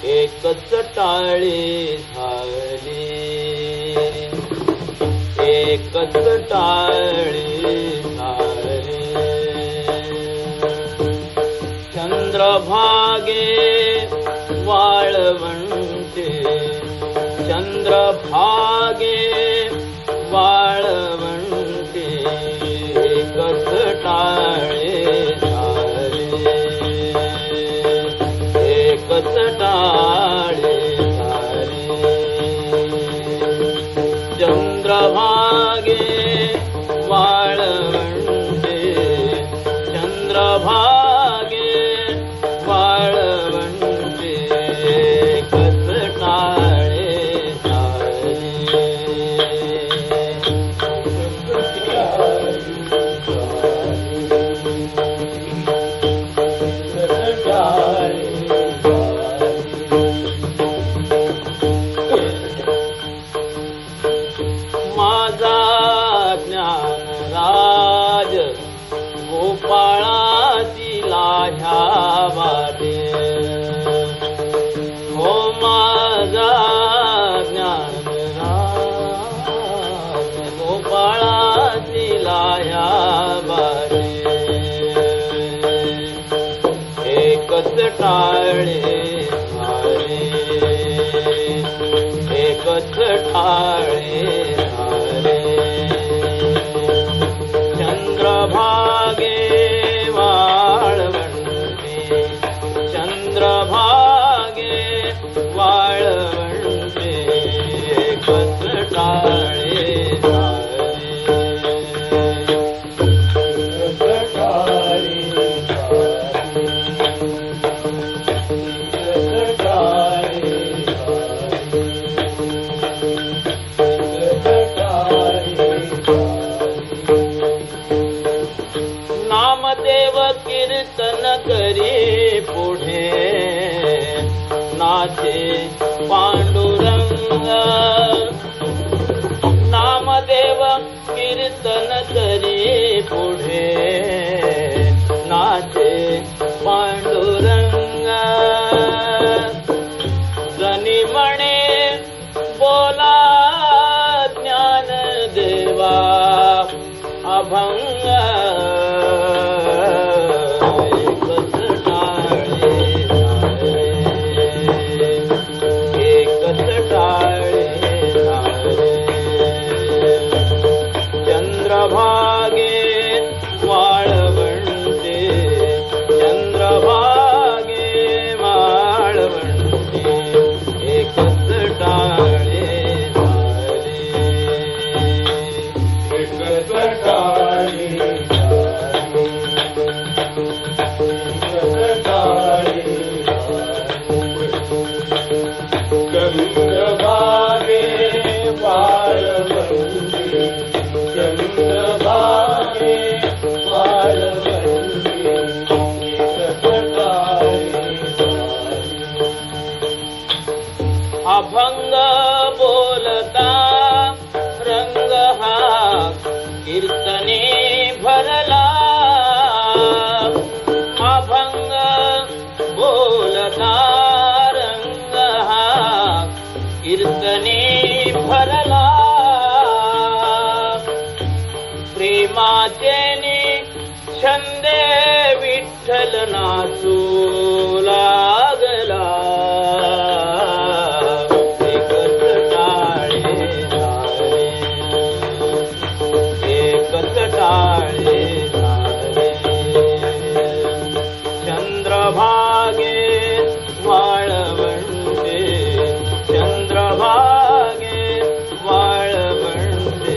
एकच टाळी झाली, एकच टाळी झाली. चंद्रभागे वाळवंटे, चंद्रभागे वाळवंटे, एकच टाळे झाले, एकच टाळे झाले. चंद्रभागे वाळवंटे, चंद्रभागे वाळवंटे, एकच टाळे झाले. माझा ज्ञानराज गोपाळाची लाह्या वाटे, हो माझा ज्ञानराज गोपाळाची लाह्या वाटे. एकच टाळे झाले, एकच टाळे झाले. चंद्रभागे वाळवंटे, चंद्रभागे वाळवंटे, एकच टाळे झाले, एकच टाळे झाले, एकच टाळे नामदेव कीर्तन करी पुढे, नाचे पांडुरंग. नामदेव कीर्तन करी पुढे, नाचे पांडुरंग. जनी म्हणे बोला ज्ञानदेवा अभंग, एकच टाळे झाले, एकच टाळे झाले. चंद्रभागे वाळवंटे, चंद्रभागे वाळवंटे, एकच टाळे झाले, एकच टाळे झाले, एकच टाळे झाले. चंद्रभागे वाळवंटे, चंद्रभागे वाळवंटे, एकच टाळे झाले. अभंग बोलता रंग हा कीर्तने भरला, अभंग बोलता रंग हा कीर्तने भरला. प्रेमाचे छंदे विठ्ठल नाचू लागला, एकच टाळे झाले, एकच टाळे झाले. चंद्रभागे वाळवंटे, चंद्रभागे वाळवंटे,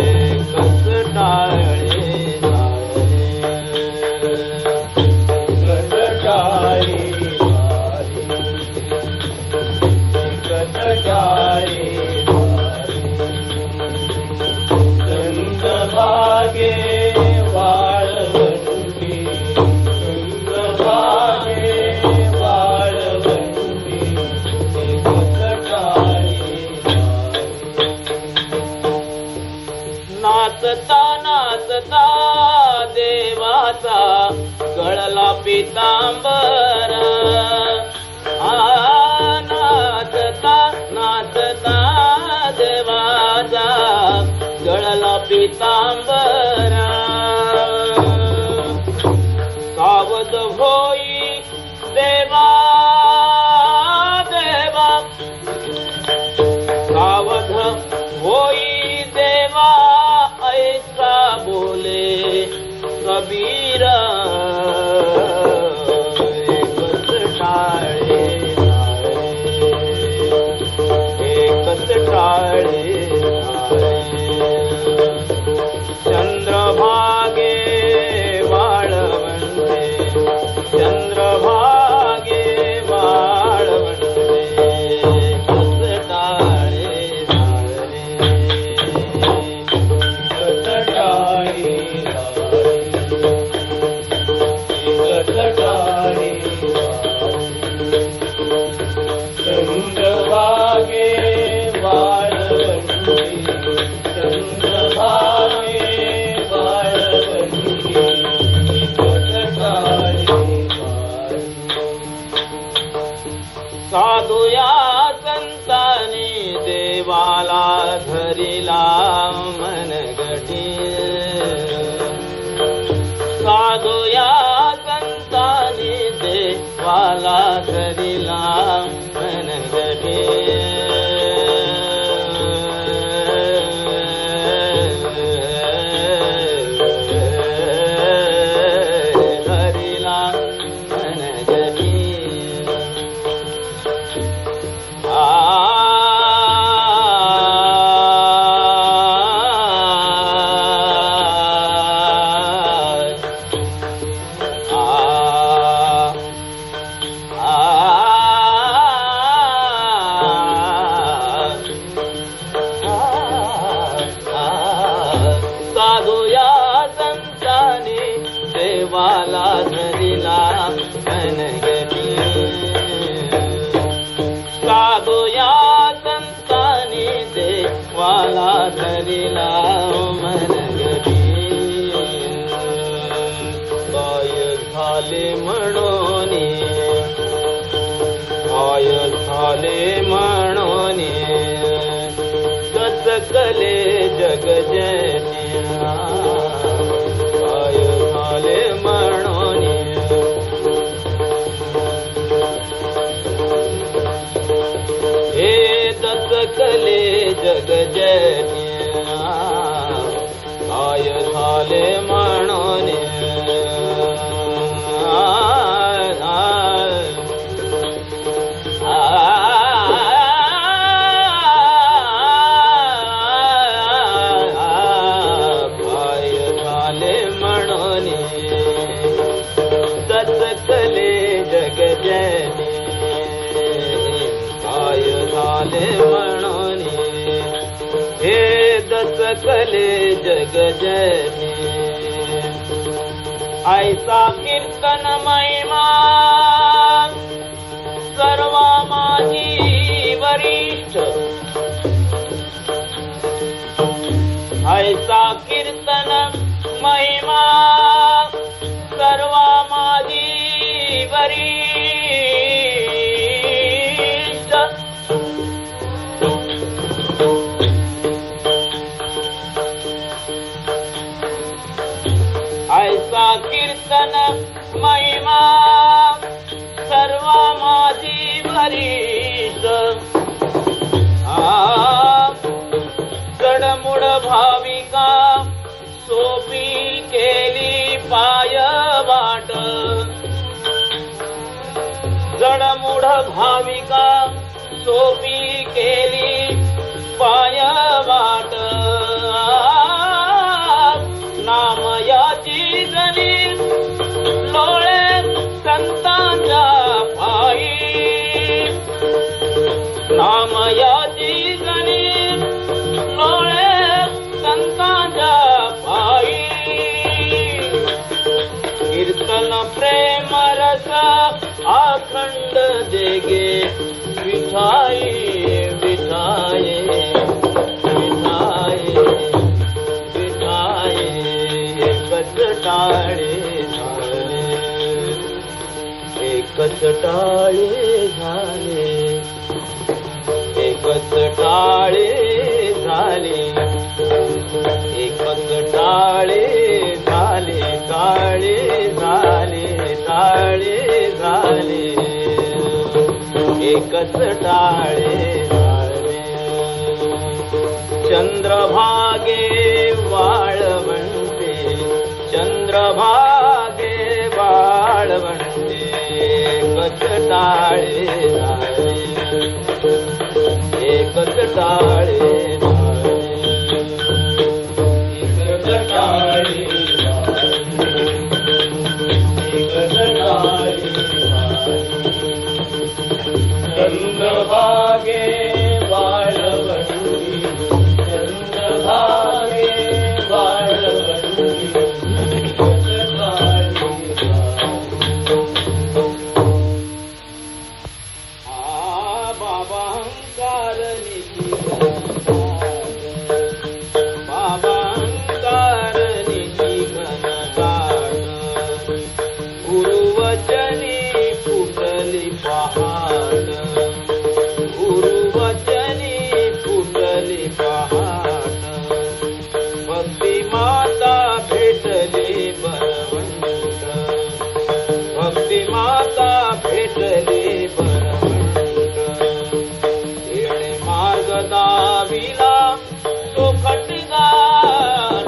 एकच चंद्रभागे वाळवंटी चंद्रभागे वाळवंटी नाचता नाचता देवाचा गळला पितांबर नाचता नाचता देवाचा गळला पितांबर सावध होई देवा देवा सावध होई देवा ऐसा बोले कबीर एकच टाळे एकच टाळे चंद्रभागे वाळवंटे चंद्रभागे वाळवंटे एकच टाळे चंद्रभागे वाळवंटी चंद्रभागे वाळवंटी साधू या संतांनी देवाला धरिला मनगटी साधू या संतांनी देवाला धरिला मनगटी धरिला मनगटी साधू या संतांनी देवाला धरिला मनगटी साधू या संतांनी देवाला धरिला मनगटी काय झाले म्हणून काय झाले म्हणून कले जगजनिया काय झाले म्हणून हे दसकले जगजनिया काय झाले म्हणून दसकले जगजनी काय झाले म्हणून हे दसकले जगजनी ऐसा कीर्तन महिमा सर्व माझी वरिष्ठ ऐसा कीर्तन महिमा सर्व माझी वरिष्ठ ऐसा कीर्तन महिमा सर्व माझी वरिष्ठ जडमुड भाविका सोपी केली पाय वाट जडमुड भाविका सोपी केली पाय वाट नामयाची जनी लोळे संतांच्या पायी नामयाची जनी लोळे संतांच्या पायी विठाई विठाई विठाई विठाई एकच टाळे झाले एकच टाळे झाले एकच टाळे झाले एकच टाळे झाले टाळे झाले टाळे झाले एकच टाळे झाले चंद्रभागे वाळवंटे चंद्रभागे वाळवंटे एकच टाळे झाले एकच टाळे चंद्रभागे वाळवंटी चंद्रभागे वाळवंटी बाबा हंकारणी बाबा हंकारणी घनदाट गुरुवचनी फुटली पहाट गुरुवचनी फुटली पहाट भक्ती माता भेटली बळवंत भक्ती माता भेटली बळवंत येणे मार्ग दाविला तो खटगा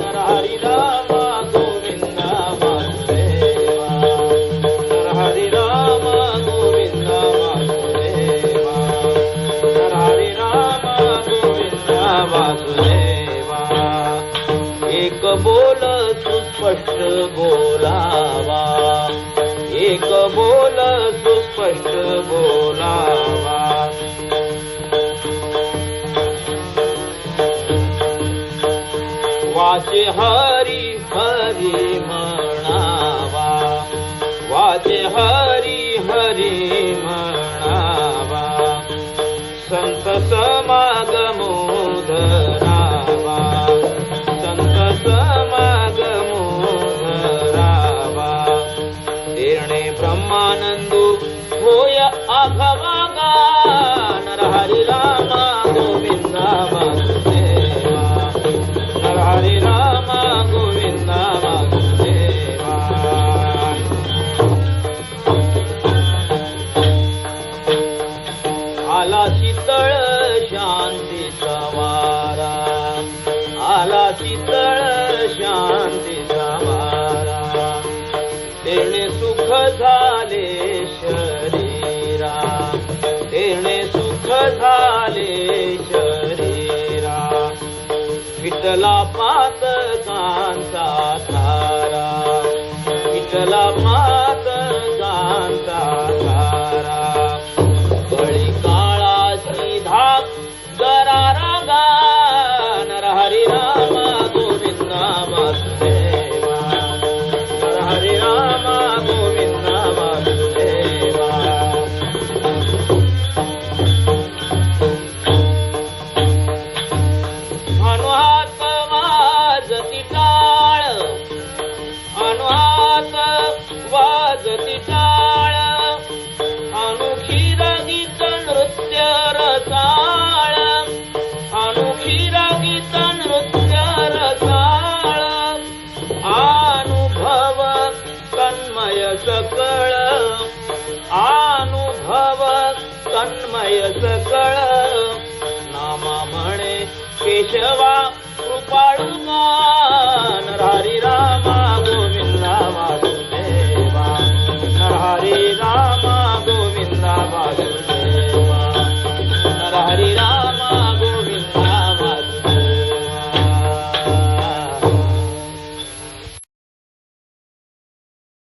नरहरी राम गोविंद वासुदेवा नरहरी राम गोविंद वासुदेवा नरहरी राम गोविंद वासुदेवा एक बोल सुस्पष्ट बोलावा एक बोल सुस्पष्ट बोलावा वाचे हरी हरी म्हणावा वाचे हरी हरी म्हणावा संत समागमो धरावा संत समागमो धरावा तेरणे ब्रह्मानंदू होय आघवा गान नरहरी राम गोविंद वासुदेवा नरहरी राम गोविंद वासुदेवा आला शीतळ शांतीचा वारा आला शीतळ शांतीचा वारा तेणे सुख झाले शरीरा तेणे सुख झाले शरीरा विठ्ठला पातकांचा तारा विठ्ठला पातकांचा तारा बळी काळाची धाक गरारा गान नरहरी राम गोविंद वासुदेवा नरहरी राम गोविंद वासुदेवा अनुहात वाजती टाळ अनुहात वाजती टाळ अनुखी रंगीत नृत्य रसाळ अनुखी रंगीत नृत्य रसाळ अनुभव तन्मय सकळ अनुभव तन्मय सकळ नामा म्हणे केशवा